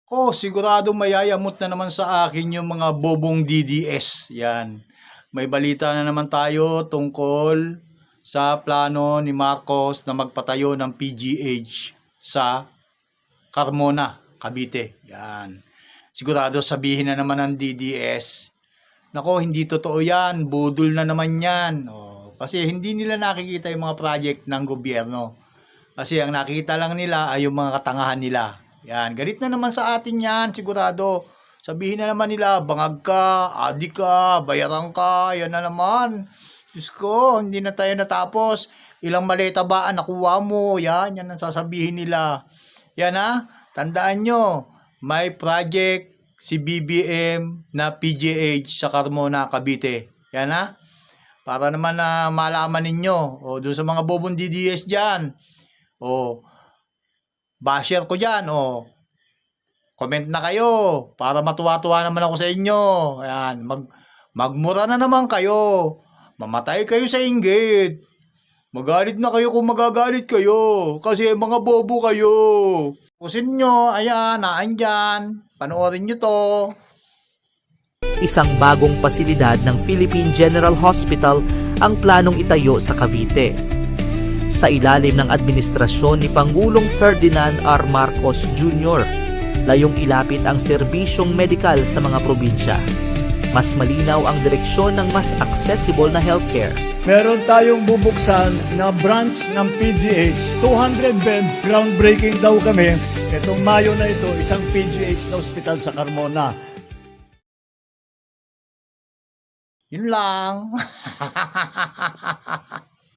Sigurado mayayamot na naman sa akin yung mga bobong DDS. Yan. May balita na naman tayo tungkol sa plano ni Marcos na magpatayo ng PGH sa Carmona, Cavite. Yan. Sigurado sabihin na naman ng DDS, nako, hindi totoo yan. Budol na naman yan. Kasi hindi nila nakikita yung mga project ng gobyerno. Kasi ang nakikita lang nila ay yung mga katangahan nila. Yan, galit na naman sa atin yan, sigurado. Sabihin na naman nila, bangag ka, adik ka, bayaran ka, yan na naman. Diyos ko, hindi na tayo natapos. Ilang maleta ba ang nakuha mo? Yan ang sasabihin nila. Yan ha, tandaan nyo, may project si BBM na PGH sa Carmona, Cavite. Yan ha, para naman na malaman ninyo. Doon sa mga bobong DDS dyan. Basher ko dyan, comment na kayo para matuwa-tuwa naman ako sa inyo. Ayan, magmura na naman kayo. Mamatay kayo sa inggit. Magalit na kayo kung magagalit kayo. Kasi mga bobo kayo. Pusin nyo, ayan, naandyan. Panoorin nyo to. Isang bagong pasilidad ng Philippine General Hospital ang planong itayo sa Cavite. Sa ilalim ng administrasyon ni Pangulong Ferdinand R. Marcos Jr., layong ilapit ang serbisyong medikal sa mga probinsya. Mas malinaw ang direksyon ng mas accessible na healthcare. Meron tayong bubuksan na branch ng PGH. 200 beds, groundbreaking daw kami. Itong Mayo na ito, isang PGH na ospital sa Carmona. Yun lang.